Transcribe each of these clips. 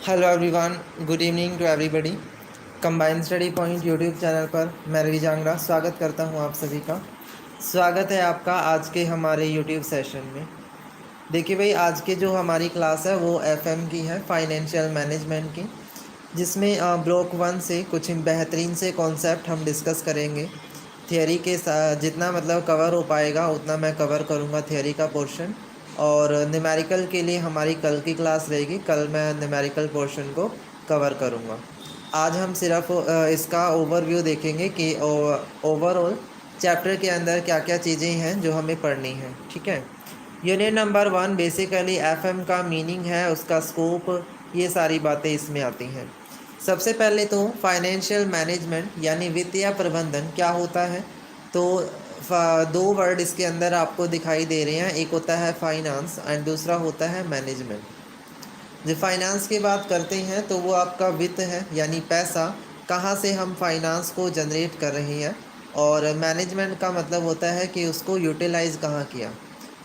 Hello everyone, good evening to everybody. Combined study point YouTube channel पर मैं रवि जांगड़ा स्वागत करता हूं आप सभी का। स्वागत है आपका आज के हमारे यूट्यूब सेशन में। देखिए भाई, आज के जो हमारी क्लास है वो एफएम की है, फाइनेंशियल मैनेजमेंट की, जिसमें ब्लॉक 1 से कुछ बेहतरीन से कॉन्सेप्ट हम डिस्कस करेंगे। थियोरी के जितना मतलब कवर हो पाएगा उतना मैं कवर करूँगा थियोरी का पोर्शन। और न्यूमेरिकल के लिए हमारी कल की क्लास रहेगी, कल मैं न्यूमेरिकल पोर्शन को कवर करूँगा। आज हम सिर्फ इसका ओवरव्यू देखेंगे कि ओवरऑल चैप्टर के अंदर क्या क्या चीज़ें हैं जो हमें पढ़नी है। ठीक है। यूनिट नंबर 1 बेसिकली एफएम का मीनिंग है, उसका स्कोप, ये सारी बातें इसमें आती हैं। सबसे पहले तो फाइनेंशियल मैनेजमेंट यानी वित्तीय प्रबंधन क्या होता है। तो दो वर्ड इसके अंदर आपको दिखाई दे रहे हैं, एक होता है फाइनेंस एंड दूसरा होता है मैनेजमेंट। जब फाइनेंस की बात करते हैं तो वो आपका वित्त है, यानी पैसा कहाँ से हम फाइनेंस को जनरेट कर रहे हैं। और मैनेजमेंट का मतलब होता है कि उसको यूटिलाइज़ कहाँ किया,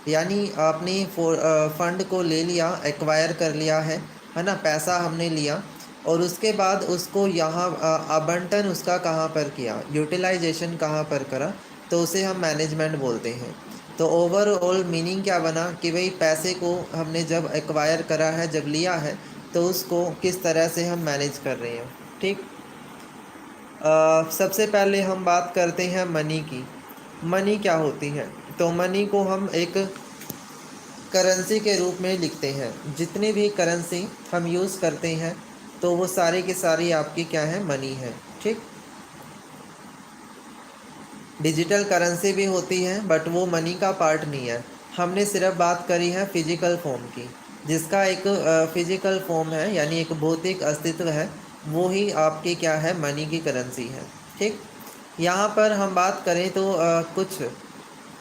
यानी आपने फंड को ले लिया, एक्वायर कर लिया है ना, पैसा हमने लिया और उसके बाद उसको यहाँ आवंटन उसका कहाँ पर किया, यूटिलाइजेशन कहाँ पर करा, तो उसे हम मैनेजमेंट बोलते हैं। तो ओवरऑल मीनिंग क्या बना कि भाई पैसे को हमने जब एक्वायर करा है, जब लिया है, तो उसको किस तरह से हम मैनेज कर रहे हैं। ठीक। सबसे पहले हम बात करते हैं मनी की। मनी क्या होती है? तो मनी को हम एक करेंसी के रूप में लिखते हैं। जितनी भी करेंसी हम यूज़ करते हैं तो वो सारी की सारी आपकी क्या है, मनी है। ठीक। डिजिटल करेंसी भी होती है बट वो मनी का पार्ट नहीं है। हमने सिर्फ बात करी है फिजिकल फॉर्म की, जिसका एक फिजिकल फॉर्म है यानी एक भौतिक अस्तित्व है, वो ही आपकी क्या है, मनी की करेंसी है। ठीक। यहाँ पर हम बात करें तो कुछ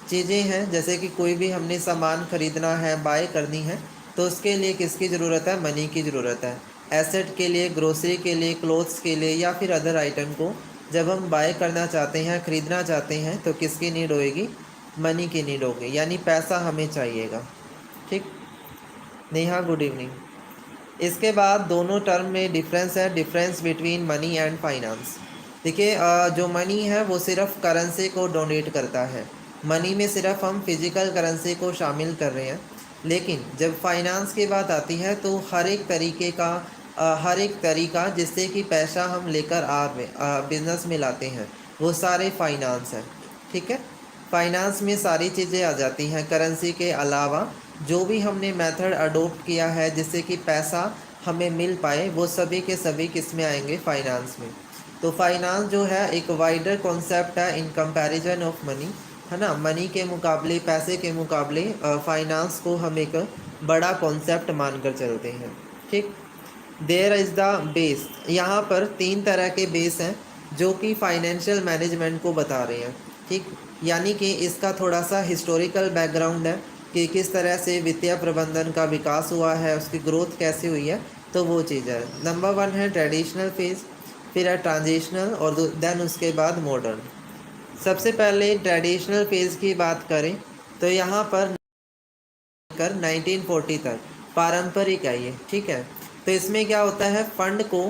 चीज़ें हैं, जैसे कि कोई भी हमने सामान ख़रीदना है, बाय करनी है, तो उसके लिए किसकी ज़रूरत है, मनी की ज़रूरत है। एसेट के लिए, ग्रोसरी के लिए, क्लोथ्स के लिए या फिर अदर आइटम को जब हम बाय करना चाहते हैं, ख़रीदना चाहते हैं, तो किसकी नीड होएगी, मनी की नीड होगी, यानी पैसा हमें चाहिएगा। ठीक। Neha, good evening. इसके बाद दोनों टर्म में डिफरेंस है, difference between money and finance. देखिए, जो मनी है वो सिर्फ करेंसी को डोनेट करता है। मनी में सिर्फ हम फिजिकल करेंसी को शामिल कर रहे हैं, लेकिन जब फाइनेंस की बात आती है तो हर एक तरीके का हर एक तरीका जिससे कि पैसा हम लेकर बिजनेस में लाते हैं, वो सारे फाइनेंस हैं। ठीक है। फाइनेंस में सारी चीज़ें आ जाती हैं करेंसी के अलावा। जो भी हमने मेथड अडोप्ट किया है जिससे कि पैसा हमें मिल पाए, वो सभी के सभी किस में आएंगे, फाइनेंस में। तो फाइनेंस जो है एक वाइडर कॉन्सेप्ट है इन कंपैरिजन ऑफ मनी, है ना। मनी के मुकाबले, पैसे के मुकाबले फाइनेंस को हम एक बड़ा कॉन्सेप्ट मानकर चलते हैं। ठीक। There is the base. यहाँ पर 3 तरह के बेस हैं जो कि फाइनेंशियल मैनेजमेंट को बता रहे हैं। ठीक। यानी कि इसका थोड़ा सा हिस्टोरिकल बैकग्राउंड है कि किस तरह से वित्तीय प्रबंधन का विकास हुआ है, उसकी ग्रोथ कैसे हुई है, तो वो चीज़ है। नंबर 1 है ट्रेडिशनल फेज़, फिर है ट्रांजिशनल और देन उसके बाद मॉडर्न। सबसे पहले ट्रेडिशनल फेज़ की बात करें तो यहाँ पर 1940 तक पारंपरिक है ये। ठीक है। तो इसमें क्या होता है, फंड को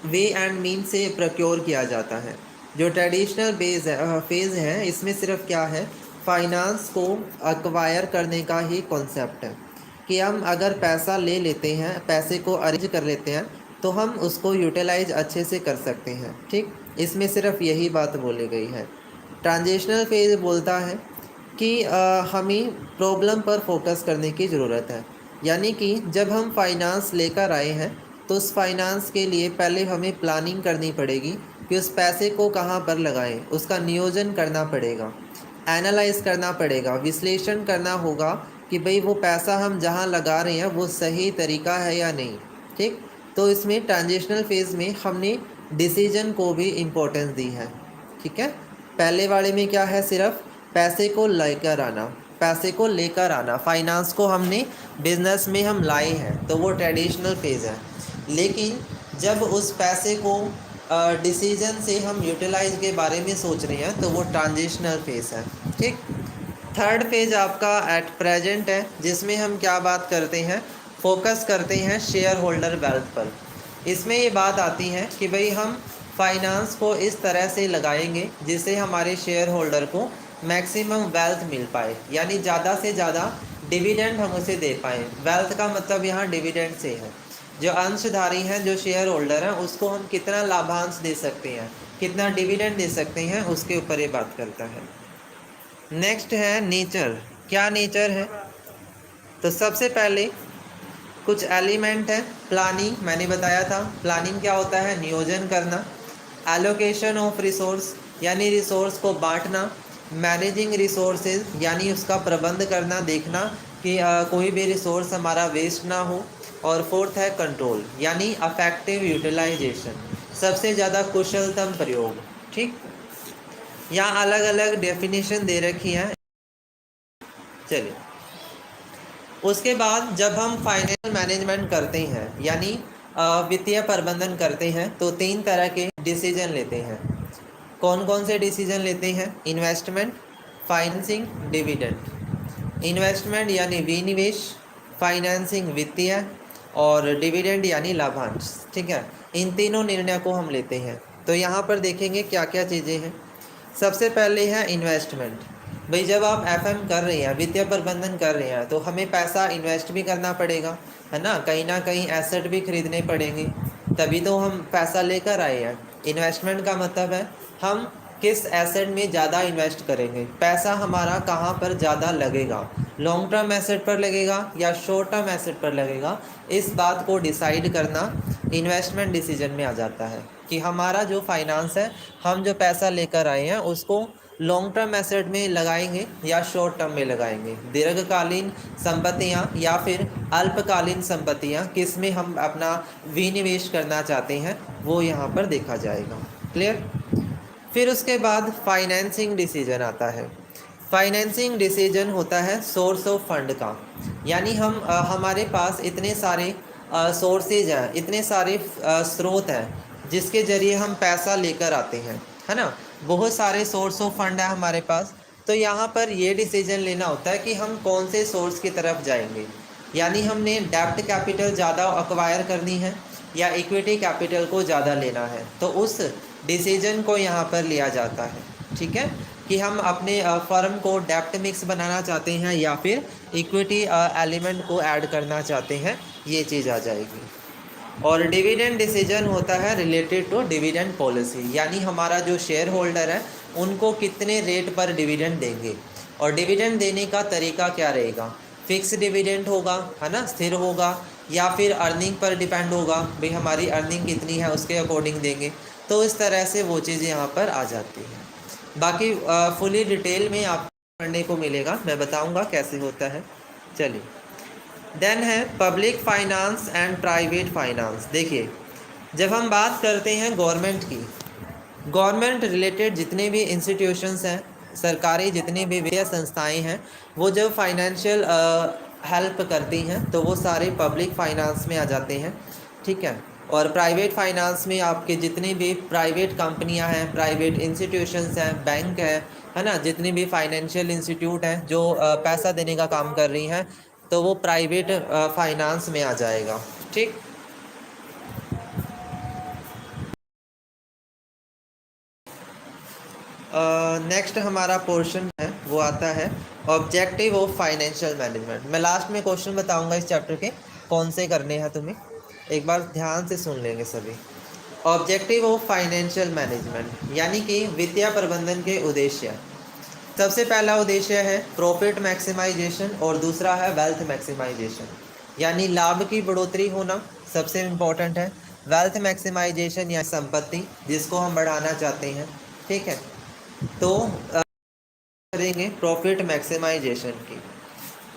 वे एंड मीन से प्रोक्योर किया जाता है। जो ट्रेडिशनल फेज़ है इसमें सिर्फ क्या है, फाइनेंस को एक्वायर करने का ही कॉन्सेप्ट है कि हम अगर पैसा ले लेते हैं, पैसे को अरेंज कर लेते हैं, तो हम उसको यूटिलाइज अच्छे से कर सकते हैं। ठीक। इसमें सिर्फ यही बात बोली गई है। ट्रांजिशनल फेज बोलता है कि हमें प्रॉब्लम पर फोकस करने की ज़रूरत है, यानी कि जब हम फाइनेंस लेकर आए हैं तो उस फाइनेंस के लिए पहले हमें प्लानिंग करनी पड़ेगी कि उस पैसे को कहाँ पर लगाएं, उसका नियोजन करना पड़ेगा, एनालाइज करना पड़ेगा, विश्लेषण करना होगा कि भाई वो पैसा हम जहाँ लगा रहे हैं वो सही तरीका है या नहीं। ठीक। तो इसमें ट्रांजिशनल फेज़ में हमने डिसीजन को भी इम्पोर्टेंस दी है। ठीक है। पहले वाले में क्या है, सिर्फ पैसे को लेकर आना, पैसे को लेकर आना, फाइनेंस को हमने बिजनेस में हम लाए हैं, तो वो ट्रेडिशनल फेज़ है। लेकिन जब उस पैसे को डिसीजन से हम यूटिलाइज के बारे में सोच रहे हैं तो वो ट्रांजिशनल फेज़ है। ठीक। थर्ड फेज़ आपका एट प्रेजेंट है, जिसमें हम क्या बात करते हैं, फोकस करते हैं शेयर होल्डर वेल्थ पर। इसमें ये बात आती है कि भाई हम फाइनेंस को इस तरह से लगाएंगे जिससे हमारे शेयर होल्डर को मैक्सिमम वेल्थ मिल पाए, यानी ज़्यादा से ज़्यादा डिविडेंड हम उसे दे पाएँ। वेल्थ का मतलब यहाँ डिविडेंड से है। जो अंशधारी हैं, जो शेयर होल्डर हैं, उसको हम कितना लाभांश दे सकते हैं, कितना डिविडेंड दे सकते हैं, उसके ऊपर ये बात करता है। नेक्स्ट है नेचर। क्या नेचर है? तो सबसे पहले कुछ एलिमेंट है। प्लानिंग, मैंने बताया था प्लानिंग क्या होता है, नियोजन करना। एलोकेशन ऑफ रिसोर्स, यानी रिसोर्स को बांटना। मैनेजिंग रिसोर्सेज, यानी उसका प्रबंध करना, देखना कि कोई भी रिसोर्स हमारा वेस्ट ना हो। और फोर्थ है कंट्रोल, यानी अफेक्टिव यूटिलाइजेशन, सबसे ज़्यादा कुशलतम प्रयोग। ठीक, यहाँ अलग अलग डेफिनेशन दे रखी है। चलिए, उसके बाद जब हम फाइनेंशियल मैनेजमेंट करते हैं, यानी वित्तीय प्रबंधन करते हैं, तो 3 तरह के डिसीजन लेते हैं। कौन कौन से डिसीजन लेते हैं? Investment, financing, dividend. इन्वेस्टमेंट यानी विनिवेश, फाइनेंसिंग वित्तीय, और डिविडेंड यानी लाभांश। ठीक है, इन तीनों निर्णय को हम लेते हैं। तो यहाँ पर देखेंगे क्या क्या चीज़ें हैं। सबसे पहले है इन्वेस्टमेंट। भाई जब आप एफएम कर रहे हैं, वित्तीय प्रबंधन कर रहे हैं, तो हमें पैसा इन्वेस्ट भी करना पड़ेगा, है ना कहीं एसेट भी खरीदने पड़ेंगे, तभी तो हम पैसा लेकर आए हैं। इन्वेस्टमेंट का मतलब है हम किस एसेट में ज़्यादा इन्वेस्ट करेंगे, पैसा हमारा कहाँ पर ज़्यादा लगेगा, लॉन्ग टर्म एसेट पर लगेगा या शॉर्ट टर्म एसेट पर लगेगा। इस बात को डिसाइड करना इन्वेस्टमेंट डिसीजन में आ जाता है कि हमारा जो फाइनेंस है, हम जो पैसा लेकर आए हैं उसको लॉन्ग टर्म एसेट में लगाएंगे या शॉर्ट टर्म में लगाएंगे। दीर्घकालीन संपत्तियां या फिर अल्पकालीन संपत्तियां, किस में हम अपना विनिवेश करना चाहते हैं, वो यहाँ पर देखा जाएगा। क्लियर? फिर उसके बाद फाइनेंसिंग डिसीजन आता है। फाइनेंसिंग डिसीजन होता है सोर्स ऑफ फंड का, यानी हम हमारे पास इतने सारे सोर्सेज हैं, इतने सारे स्रोत हैं जिसके ज़रिए हम पैसा लेकर आते हैं, है ना। बहुत सारे सोर्स ऑफ फंड है हमारे पास। तो यहाँ पर ये डिसीजन लेना होता है कि हम कौन से सोर्स की तरफ जाएंगे, यानी हमने डेब्ट कैपिटल ज़्यादा अक्वायर करनी है या इक्विटी कैपिटल को ज़्यादा लेना है, तो उस डिसीजन को यहाँ पर लिया जाता है। ठीक है, कि हम अपने फर्म को डेब्ट मिक्स बनाना चाहते हैं या फिर इक्विटी एलिमेंट को ऐड करना चाहते हैं, ये चीज़ आ जाएगी। और डिविडेंड डिसीजन होता है रिलेटेड टू डिविडेंड पॉलिसी, यानी हमारा जो शेयर होल्डर है उनको कितने रेट पर डिविडेंड देंगे, और डिविडेंड देने का तरीका क्या रहेगा। फिक्स डिविडेंड होगा, है ना, स्थिर होगा, या फिर अर्निंग पर डिपेंड होगा, भाई हमारी अर्निंग कितनी है उसके अकॉर्डिंग देंगे। तो इस तरह से वो चीज़ें यहाँ पर आ जाती हैं। बाकी फुली डिटेल में आपको पढ़ने को मिलेगा, मैं बताऊँगा कैसे होता है। चलिए, देन है public finance and private finance. देखिए, जब हम बात करते हैं गवर्नमेंट की, गवर्नमेंट रिलेटेड जितने भी इंस्टीट्यूशंस हैं, सरकारी जितनी भी वित्तीय संस्थाएं हैं, वो जब फाइनेंशियल हेल्प करती हैं तो वो सारे पब्लिक फाइनेंस में आ जाते हैं। ठीक है, और प्राइवेट फाइनेंस में आपके जितनी भी प्राइवेट कंपनियां हैं, प्राइवेट इंस्टीट्यूशंस हैं, बैंक है ना, जितनी भी फाइनेंशियल इंस्टीट्यूट हैं जो पैसा देने का काम कर रही हैं, तो वो प्राइवेट फाइनेंस में आ जाएगा। ठीक, नेक्स्ट हमारा पोर्शन है वो आता है ऑब्जेक्टिव ऑफ फाइनेंशियल मैनेजमेंट। मैं लास्ट में क्वेश्चन बताऊंगा इस चैप्टर के कौन से करने हैं, तुम्हें एक बार ध्यान से सुन लेंगे सभी। ऑब्जेक्टिव ऑफ फाइनेंशियल मैनेजमेंट यानी कि वित्तीय प्रबंधन के उद्देश्य। सबसे पहला उद्देश्य है प्रॉफिट मैक्सिमाइजेशन और दूसरा है वेल्थ मैक्सिमाइजेशन, यानी लाभ की बढ़ोतरी होना सबसे इम्पोर्टेंट है। वेल्थ मैक्सिमाइजेशन या संपत्ति जिसको हम बढ़ाना चाहते हैं। ठीक है, तो करेंगे प्रॉफिट मैक्सिमाइजेशन की।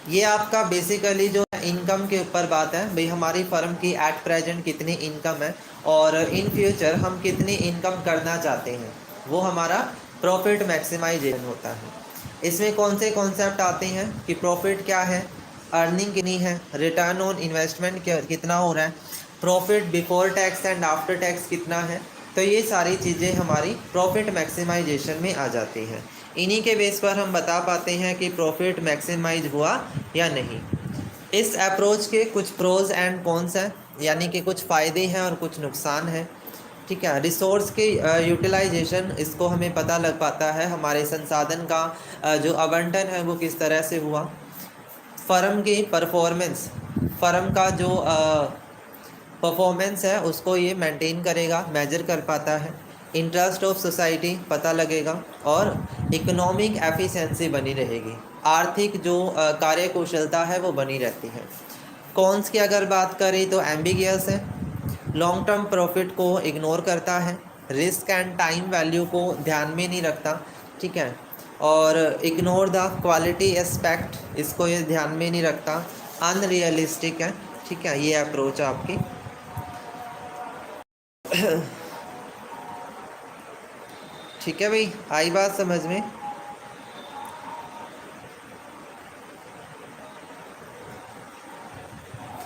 ये आपका बेसिकली जो इनकम के ऊपर बात है, भाई हमारी फर्म की एट प्रेजेंट कितनी इनकम है और इन फ्यूचर हम कितनी इनकम करना चाहते हैं, वो हमारा प्रॉफिट मैक्सिमाइजेशन होता है। इसमें कौन से कॉन्सेप्ट आते हैं कि प्रॉफिट क्या है, अर्निंग कितनी है, रिटर्न ऑन इन्वेस्टमेंट कितना हो रहा है, profit before tax and after tax कितना है। तो ये सारी चीज़ें हमारी प्रॉफिट मैक्सिमाइजेशन में आ जाती हैं। इन्हीं के बेस पर हम बता पाते हैं कि प्रॉफिट मैक्सिमाइज हुआ या नहीं। इस अप्रोच के कुछ प्रोज एंड कॉन्स हैं, यानी कि कुछ फ़ायदे हैं और कुछ नुकसान हैं। ठीक है, रिसोर्स के यूटिलाइजेशन, इसको हमें पता लग पाता है हमारे संसाधन का जो आवंटन है वो किस तरह से हुआ। फर्म की परफॉर्मेंस, फर्म का जो परफॉर्मेंस है उसको ये मेंटेन करेगा, मेजर कर पाता है। इंटरेस्ट ऑफ सोसाइटी पता लगेगा और इकोनॉमिक एफिशिएंसी बनी रहेगी, आर्थिक जो कार्यकुशलता है वो बनी रहती है। कॉन्स की अगर बात करें तो एम्बिगियस है, लॉन्ग टर्म प्रॉफिट को इग्नोर करता है, रिस्क एंड टाइम वैल्यू को ध्यान में नहीं रखता। ठीक है, और इग्नोर द क्वालिटी एस्पेक्ट, इसको ये ध्यान में नहीं रखता, अनरियलिस्टिक है। ठीक है, ये अप्रोच है आपकी। ठीक है भाई, आई बात समझ में?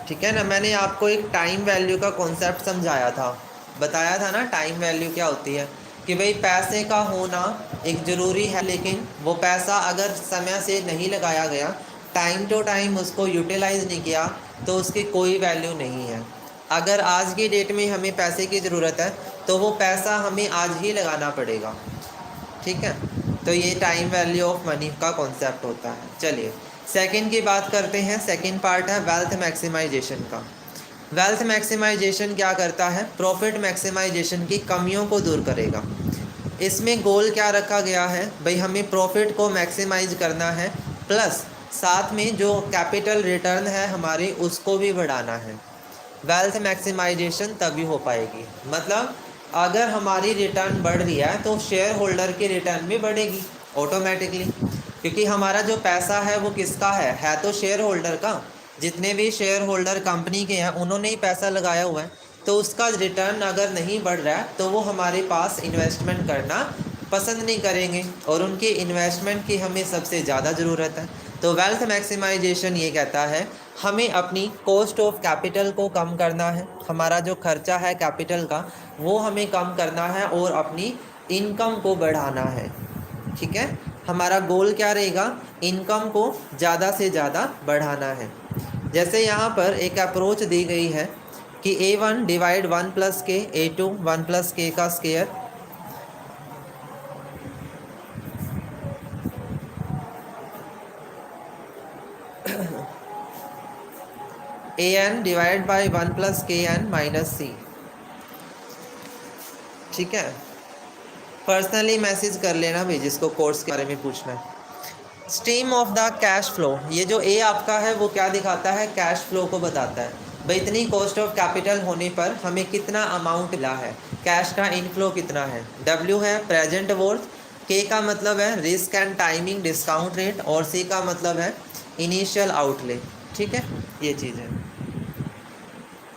ठीक है ना, मैंने आपको एक टाइम वैल्यू का कॉन्सेप्ट समझाया था, बताया था ना टाइम वैल्यू क्या होती है, कि भाई पैसे का होना एक ज़रूरी है, लेकिन वो पैसा अगर समय से नहीं लगाया गया, टाइम टू टाइम उसको यूटिलाइज नहीं किया, तो उसकी कोई वैल्यू नहीं है। अगर आज की डेट में हमें पैसे की ज़रूरत है तो वो पैसा हमें आज ही लगाना पड़ेगा। ठीक है, तो ये टाइम वैल्यू ऑफ मनी का कॉन्सेप्ट होता है। चलिए सेकंड की बात करते हैं। सेकंड पार्ट है वेल्थ मैक्सिमाइजेशन का। वेल्थ मैक्सिमाइजेशन क्या करता है? प्रॉफिट मैक्सिमाइजेशन की कमियों को दूर करेगा। इसमें गोल क्या रखा गया है भाई, हमें प्रॉफिट को मैक्सिमाइज करना है, प्लस साथ में जो कैपिटल रिटर्न है हमारे उसको भी बढ़ाना है। वेल्थ मैक्सिमाइजेशन तभी हो पाएगी, मतलब अगर हमारी रिटर्न बढ़ रही है तो शेयर होल्डर की रिटर्न भी बढ़ेगी ऑटोमेटिकली, क्योंकि हमारा जो पैसा है वो किसका है तो शेयर होल्डर का। जितने भी शेयर होल्डर कंपनी के हैं उन्होंने ही पैसा लगाया हुआ है, तो उसका रिटर्न अगर नहीं बढ़ रहा है तो वो हमारे पास इन्वेस्टमेंट करना पसंद नहीं करेंगे, और उनकी इन्वेस्टमेंट की हमें सबसे ज़्यादा ज़रूरत है। तो वेल्थ मैक्सिमाइजेशन ये कहता है हमें अपनी कॉस्ट ऑफ कैपिटल को कम करना है, हमारा जो खर्चा है कैपिटल का वो हमें कम करना है और अपनी इनकम को बढ़ाना है। ठीक है, हमारा गोल क्या रहेगा? इनकम को ज़्यादा से ज़्यादा बढ़ाना है। जैसे यहाँ पर एक अप्रोच दी गई है कि A1 divide 1+k, A2 1+k का square, AN divide by 1+kn minus C। ठीक है, पर्सनली मैसेज कर लेना भाई जिसको कोर्स के बारे में पूछना है। Stream of the cash flow, ये जो ए आपका है वो क्या दिखाता है? कैश फ्लो को बताता है भाई इतनी कॉस्ट ऑफ कैपिटल होने पर हमें कितना अमाउंट मिला है, कैश का इनफ्लो कितना है। डब्ल्यू है प्रेजेंट वर्थ, के का मतलब है risk and timing discount rate, और सी का मतलब है इनिशियल आउटले। ठीक है, ये चीज़ है।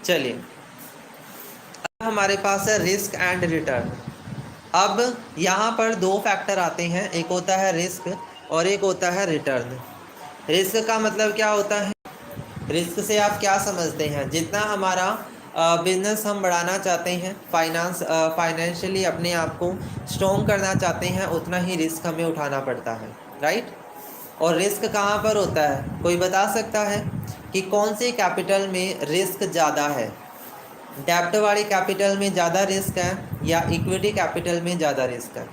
चलिए अब हमारे पास है रिस्क एंड रिटर्न। अब यहाँ पर दो फैक्टर आते हैं, एक होता है रिस्क और एक होता है रिटर्न। रिस्क का मतलब क्या होता है? रिस्क से आप क्या समझते हैं? जितना हमारा बिजनेस हम बढ़ाना चाहते हैं, फाइनेंशियली अपने आप को स्ट्रॉन्ग करना चाहते हैं, उतना ही रिस्क हमें उठाना पड़ता है, राइट। और रिस्क कहाँ पर होता है? कोई बता सकता है कि कौन सी कैपिटल में रिस्क ज़्यादा है? डेब्ट वाली कैपिटल में ज़्यादा रिस्क है या इक्विटी कैपिटल में ज़्यादा रिस्क है?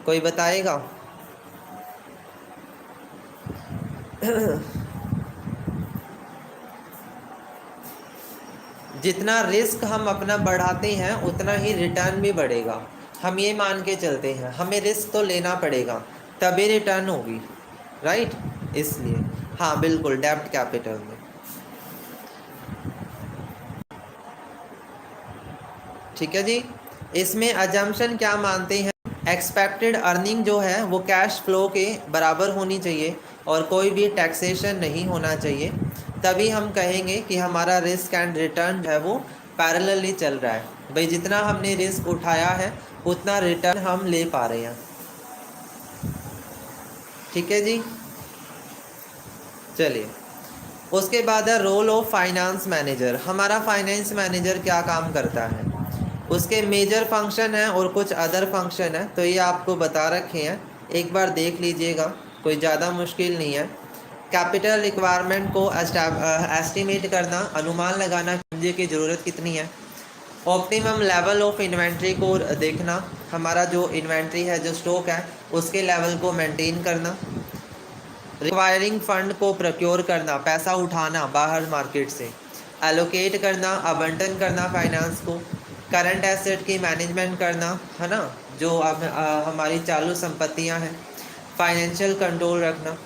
कोई बताएगा? जितना रिस्क हम अपना बढ़ाते हैं उतना ही रिटर्न भी बढ़ेगा। हम ये मान के चलते हैं हमें रिस्क तो लेना पड़ेगा तभी रिटर्न होगी, राइट। इसलिए हाँ बिल्कुल, डेब्ट कैपिटल में। ठीक है जी, इसमें अजम्पशन क्या मानते हैं? एक्सपेक्टेड अर्निंग जो है वो कैश फ्लो के बराबर होनी चाहिए और कोई भी टैक्सेशन नहीं होना चाहिए, तभी हम कहेंगे कि हमारा रिस्क एंड रिटर्न है वो पैरेलली चल रहा है। भाई जितना हमने रिस्क उठाया है उतना रिटर्न हम ले पा रहे हैं। ठीक है जी, चलिए उसके बाद है रोल ऑफ फाइनेंस मैनेजर। हमारा फाइनेंस मैनेजर क्या काम करता है? उसके मेजर फंक्शन है और कुछ अदर फंक्शन है, तो ये आपको बता रखे हैं, एक बार देख लीजिएगा, कोई ज़्यादा मुश्किल नहीं है। कैपिटल रिक्वायरमेंट को एस्टिमेट करना, अनुमान लगाना पूंजी की ज़रूरत कितनी है। ऑप्टिमम लेवल ऑफ इन्वेंट्री को देखना, हमारा जो इन्वेंट्री है, जो स्टॉक है, उसके लेवल को मेंटेन करना। रिक्वायरिंग फंड को प्रोक्योर करना, पैसा उठाना बाहर मार्केट से। एलोकेट करना, आवंटन करना फाइनेंस को। करंट एसेट की मैनेजमेंट करना, है ना, जो अब हमारी चालू संपत्तियां हैं। फाइनेंशियल कंट्रोल रखना।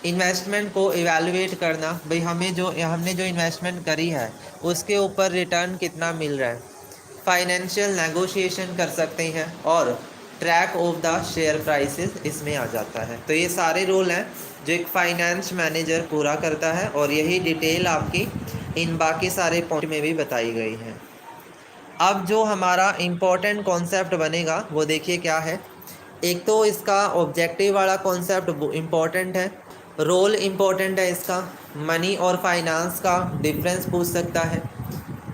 इन्वेस्टमेंट को इवैल्यूएट करना, भाई हमने जो इन्वेस्टमेंट करी है उसके ऊपर रिटर्न कितना मिल रहा है। फाइनेंशियल नेगोशिएशन कर सकते हैं और track of the share prices इसमें आ जाता है। तो ये सारे रोल हैं जो एक फाइनेंस मैनेजर पूरा करता है और यही डिटेल आपकी इन बाकी सारे पॉइंट में भी बताई गई है। अब जो हमारा इम्पोर्टेंट कॉन्सेप्ट बनेगा वो देखिए क्या है। एक तो इसका ऑब्जेक्टिव वाला कॉन्सेप्ट इम्पोर्टेंट है, रोल इम्पोर्टेंट है इसका, मनी और फाइनेंस का डिफरेंस पूछ सकता है,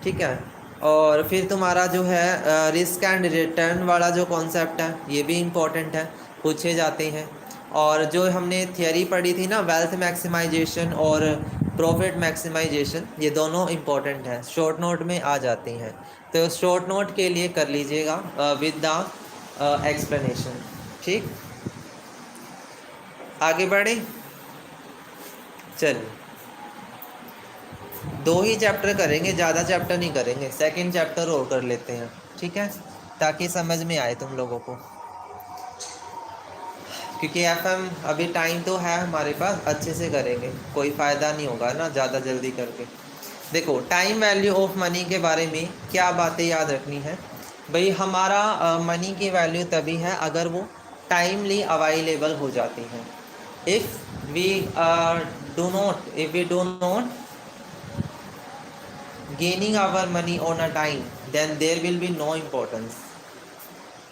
ठीक है। और फिर तुम्हारा जो है रिस्क एंड रिटर्न वाला जो कॉन्सेप्ट है ये भी इम्पोर्टेंट है, पूछे जाते हैं। और जो हमने थियरी पढ़ी थी ना, वेल्थ मैक्सिमाइजेशन और प्रॉफिट मैक्सिमाइजेशन, ये दोनों इम्पोर्टेंट हैं, शॉर्ट नोट में आ जाती हैं। तो शॉर्ट नोट के लिए कर लीजिएगा विद द एक्सप्लेनेशन, ठीक। आगे बढ़े, चलिए 2 ही चैप्टर करेंगे, ज़्यादा चैप्टर नहीं करेंगे, सेकंड चैप्टर और कर लेते हैं, ठीक है, ताकि समझ में आए तुम लोगों को। क्योंकि एफएम अभी टाइम तो है हमारे पास, अच्छे से करेंगे, कोई फ़ायदा नहीं होगा ना ज़्यादा जल्दी करके। देखो, टाइम वैल्यू ऑफ मनी के बारे में क्या बातें याद रखनी है भाई। हमारा मनी की वैल्यू तभी है अगर वो टाइमली अवेलेबल हो जाती है। If we do not gaining our money on a time then there will be no importance.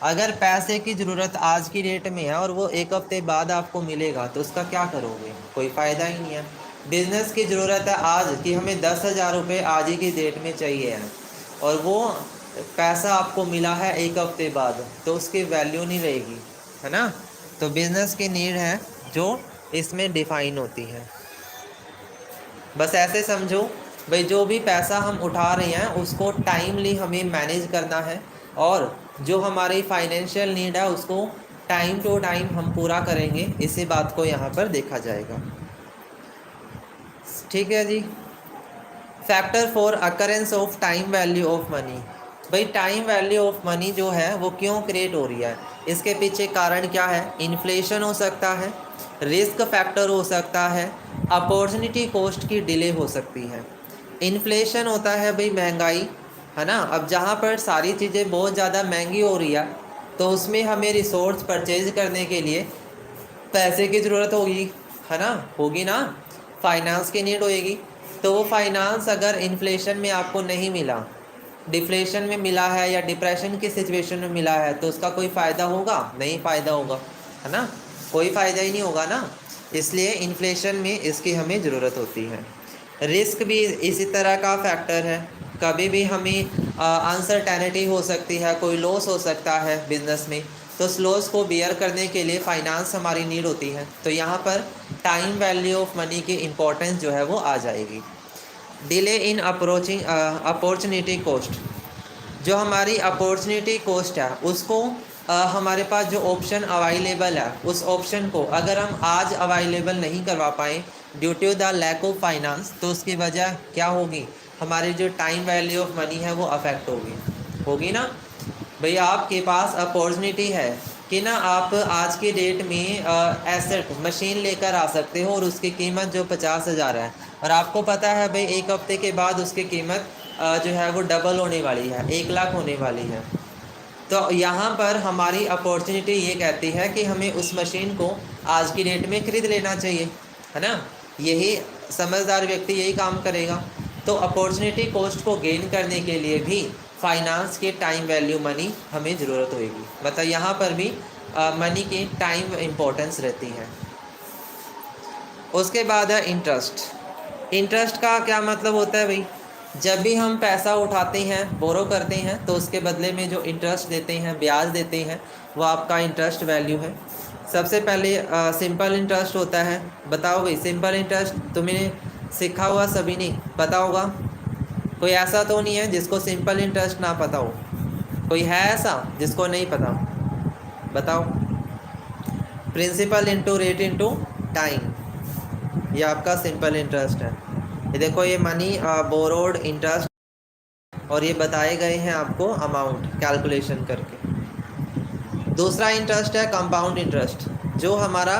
अगर पैसे की ज़रूरत आज की डेट में है और वो 1 हफ्ते बाद आपको मिलेगा तो उसका क्या करोगे, कोई फ़ायदा ही नहीं है। बिज़नेस की ज़रूरत है आज कि हमें 10,000 रुपये आज ही की डेट में चाहिए है और वो पैसा आपको मिला है 1 हफ्ते बाद, तो उसकी वैल्यू नहीं रहेगी, है ना। तो बिज़नेस की नीड है जो इसमें डिफ़ाइन होती है। बस ऐसे समझो भाई, जो भी पैसा हम उठा रहे हैं उसको टाइमली हमें मैनेज करना है और जो हमारी फाइनेंशियल नीड है उसको टाइम टू टाइम हम पूरा करेंगे। इसी बात को यहाँ पर देखा जाएगा, ठीक है जी। Factor for occurrence of time value of money. भाई टाइम वैल्यू ऑफ मनी जो है वो क्यों क्रिएट हो रही है, इसके पीछे कारण क्या है। इन्फ्लेशन हो सकता है, रिस्क फैक्टर हो सकता है, अपॉर्चुनिटी कॉस्ट की डिले हो सकती है। इन्फ्लेशन होता है भाई महंगाई, है ना। अब जहाँ पर सारी चीज़ें बहुत ज़्यादा महंगी हो रही है तो उसमें हमें रिसोर्स परचेज करने के लिए पैसे की ज़रूरत होगी, है ना, होगी ना। फाइनेंस की नीड होएगी, तो वो फाइनेंस अगर इन्फ्लेशन में आपको नहीं मिला, डिफ्लेशन में मिला है या डिप्रेशन की सिचुएशन में मिला है, तो उसका कोई फ़ायदा होगा, नहीं फ़ायदा होगा, है ना, कोई फ़ायदा ही नहीं होगा ना। इसलिए इन्फ्लेशन में इसकी हमें ज़रूरत होती है। रिस्क भी इसी तरह का फैक्टर है, कभी भी हमें अनसर्टेनिटी हो सकती है, कोई लॉस हो सकता है बिजनेस में, तो उस लॉस को बियर करने के लिए फाइनेंस हमारी नीड होती है। तो यहाँ पर टाइम वैल्यू ऑफ मनी की इम्पोर्टेंस जो है वो आ जाएगी। डिले इन अपॉर्चुनिटी कॉस्ट, जो हमारी अपॉर्चुनिटी कॉस्ट है उसको हमारे पास जो ऑप्शन अवेलेबल है उस ऑप्शन को अगर हम आज अवेलेबल नहीं करवा पाएँ due to the lack of finance, तो उसकी वजह क्या होगी, हमारी जो टाइम वैल्यू ऑफ मनी है वो अफेक्ट होगी ना। भाई आपके पास अपॉर्चुनिटी है कि ना आप आज की डेट में एसेट मशीन लेकर आ सकते हो और उसकी कीमत जो 50,000 है, और आपको पता है भाई 1 हफ्ते के बाद उसकी कीमत जो है वो डबल होने वाली है, 1 लाख होने वाली है। तो यहाँ पर हमारी अपॉर्चुनिटी ये कहती है कि हमें उस मशीन को आज की डेट में ख़रीद लेना चाहिए, है ना। यही समझदार व्यक्ति यही काम करेगा। तो अपॉर्चुनिटी कॉस्ट को गेन करने के लिए भी फाइनेंस के टाइम वैल्यू मनी हमें ज़रूरत होगी। मतलब यहाँ पर भी मनी की टाइम इम्पोर्टेंस रहती है। उसके बाद है इंटरेस्ट। इंटरेस्ट का क्या मतलब होता है भाई, जब भी हम पैसा उठाते हैं, बोरो करते हैं, तो उसके बदले में जो इंटरेस्ट देते हैं, ब्याज देते हैं, वो आपका इंटरेस्ट वैल्यू है। सबसे पहले सिंपल इंटरेस्ट होता है। बताओ भाई, सिंपल इंटरेस्ट तुम्हें सीखा हुआ सभी ने पता होगा। कोई ऐसा तो नहीं है जिसको सिंपल इंटरेस्ट ना पता हो? कोई है ऐसा जिसको नहीं पता? बताओ। Principal into rate into time, ये आपका सिंपल इंटरेस्ट है। ये देखो, ये मनी बोरोड इंटरेस्ट, और ये बताए गए हैं आपको अमाउंट कैलकुलेशन करके। दूसरा इंटरेस्ट है कंपाउंड इंटरेस्ट, जो हमारा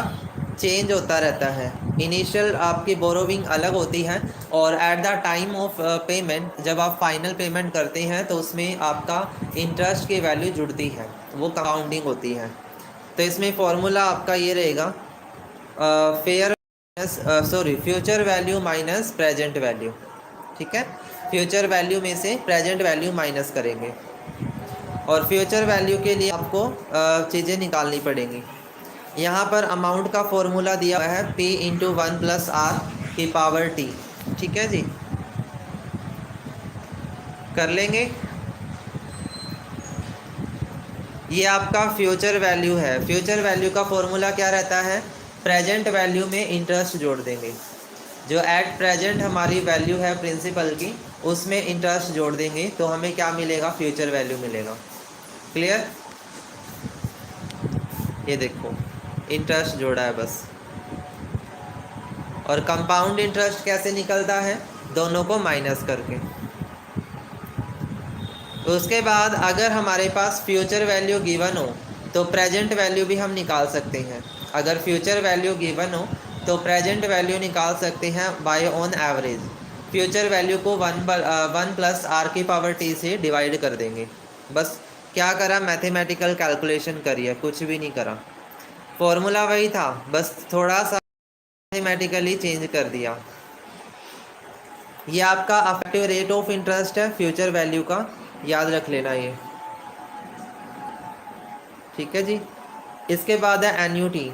चेंज होता रहता है। इनिशियल आपकी बोरोविंग अलग होती है, और at the time of payment, जब आप फाइनल पेमेंट करते हैं तो उसमें आपका इंटरेस्ट की वैल्यू जुड़ती है, वो कंपाउंडिंग होती है। तो इसमें फॉर्मूला आपका ये रहेगा, future value minus present value. ठीक है, फ्यूचर वैल्यू में से प्रेजेंट वैल्यू माइनस करेंगे, और फ्यूचर वैल्यू के लिए आपको चीज़ें निकालनी पड़ेंगी। यहाँ पर अमाउंट का फॉर्मूला दिया हुआ है P इंटू 1+R की पावर T। ठीक है जी, कर लेंगे। ये आपका फ्यूचर वैल्यू है। फ्यूचर वैल्यू का फॉर्मूला क्या रहता है? प्रेजेंट वैल्यू में इंटरेस्ट जोड़ देंगे। जो एट प्रेजेंट हमारी वैल्यू है प्रिंसिपल की, उसमें इंटरेस्ट जोड़ देंगे तो हमें क्या मिलेगा? फ्यूचर वैल्यू मिलेगा। क्लियर? ये देखो, इंटरेस्ट जोड़ा है बस। और कंपाउंड इंटरेस्ट कैसे निकलता है? दोनों को माइनस करके। उसके बाद अगर हमारे पास फ्यूचर वैल्यू गिवन हो तो प्रेजेंट वैल्यू भी हम निकाल सकते हैं। अगर फ्यूचर वैल्यू गिवन हो तो प्रेजेंट वैल्यू निकाल सकते हैं by on average. Future value को 1+R की पावर T से डिवाइड कर देंगे। बस क्या करा? मैथमेटिकल कैलकुलेशन करी है, कुछ भी नहीं करा। फॉर्मूला वही था, बस थोड़ा सा मैथमेटिकली चेंज कर दिया। ये आपका अफेक्टिव रेट ऑफ इंटरेस्ट है फ्यूचर वैल्यू का, याद रख लेना ये। ठीक है जी। इसके बाद है एन्युटी।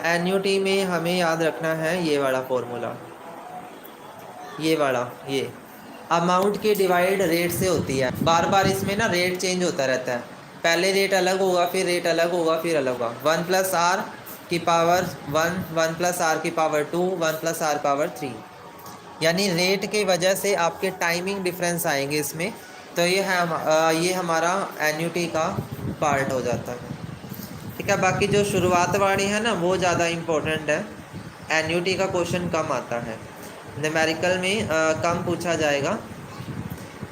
एन्युटी में हमें याद रखना है ये वाला फॉर्मूला, ये वाला, ये अमाउंट की डिवाइड रेट से होती है। बार बार इसमें ना रेट चेंज होता रहता है, पहले रेट अलग होगा, फिर रेट अलग होगा, फिर अलग होगा। 1+R की पावर 1, 1+R की पावर 2, 1+R पावर 3, यानी रेट की वजह से आपके टाइमिंग डिफरेंस आएंगे इसमें। तो ये हमारा एन्युटी का पार्ट हो जाता है। ठीक है, बाकी जो शुरुआत वाली है ना वो ज़्यादा इम्पोर्टेंट है। एन्युटी का क्वेश्चन कम आता है, न्यूमेरिकल में कम पूछा जाएगा।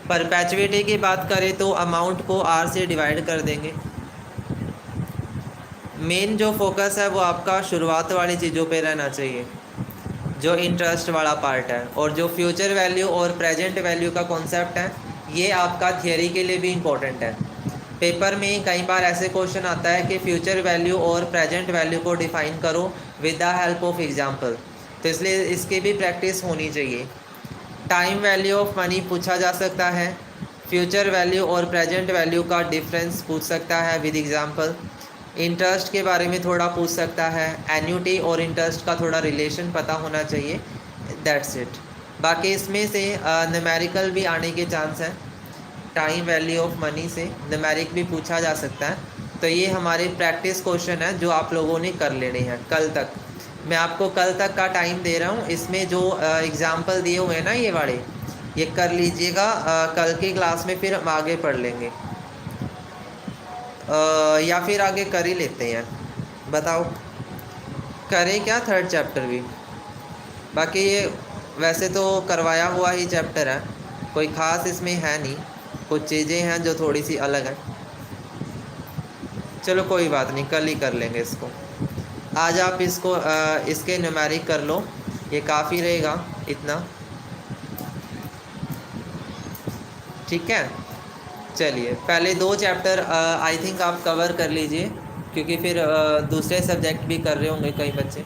परपेचुइटी की बात करें तो अमाउंट को R से डिवाइड कर देंगे। मेन जो फोकस है वो आपका शुरुआत वाली चीज़ों पे रहना चाहिए, जो इंटरेस्ट वाला पार्ट है। और जो फ्यूचर वैल्यू और प्रेजेंट वैल्यू का कॉन्सेप्ट है, ये आपका थियरी के लिए भी इम्पोर्टेंट है। पेपर में कई बार ऐसे क्वेश्चन आता है कि फ्यूचर वैल्यू और प्रेजेंट वैल्यू को डिफाइन करो with the help of example, तो इसलिए इसकी भी प्रैक्टिस होनी चाहिए। टाइम वैल्यू ऑफ मनी पूछा जा सकता है, फ्यूचर वैल्यू और प्रेजेंट वैल्यू का डिफरेंस पूछ सकता है विद एग्जांपल। इंटरेस्ट के बारे में थोड़ा पूछ सकता है, एन्युटी और इंटरेस्ट का थोड़ा रिलेशन पता होना चाहिए। That's it. बाकी इसमें से न्यूमेरिकल भी आने के चांस हैं। टाइम वैल्यू ऑफ मनी से न्यूमेरिक भी पूछा जा सकता है। तो ये हमारे प्रैक्टिस क्वेश्चन है जो आप लोगों ने कर लेने हैं कल तक। मैं आपको कल तक का टाइम दे रहा हूँ, इसमें जो एग्ज़ाम्पल दिए हुए हैं ना ये वाले, ये कर लीजिएगा। कल की क्लास में फिर हम आगे पढ़ लेंगे, या फिर आगे कर ही लेते हैं। बताओ करें क्या? थर्ड चैप्टर भी। बाकी ये वैसे तो करवाया हुआ ही चैप्टर है, कोई ख़ास इसमें है नहीं, कुछ चीज़ें हैं जो थोड़ी सी अलग हैं। चलो कोई बात नहीं, कल ही कर लेंगे इसको। आज आप इसको इसके न्यूमेरिक कर लो, ये काफ़ी रहेगा इतना। ठीक है, चलिए पहले 2 चैप्टर आई थिंक आप कवर कर लीजिए, क्योंकि फिर दूसरे सब्जेक्ट भी कर रहे होंगे कई बच्चे,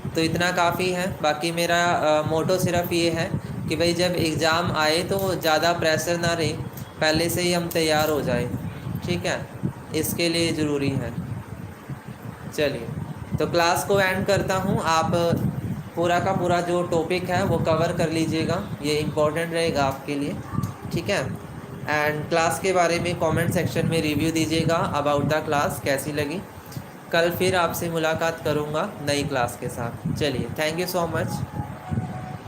तो इतना काफ़ी है। बाकी मेरा मोटो सिर्फ ये है कि भाई जब एग्ज़ाम आए तो ज़्यादा प्रेशर ना रहे, पहले से ही हम तैयार हो जाए। ठीक है, इसके लिए ज़रूरी है। चलिए, तो क्लास को एंड करता हूँ। आप पूरा का पूरा जो टॉपिक है वो कवर कर लीजिएगा, ये इम्पोर्टेंट रहेगा आपके लिए। ठीक है, एंड क्लास के बारे में कमेंट सेक्शन में रिव्यू दीजिएगा अबाउट द क्लास कैसी लगी। कल फिर आपसे मुलाकात करूँगा नई क्लास के साथ। चलिए, थैंक यू सो मच।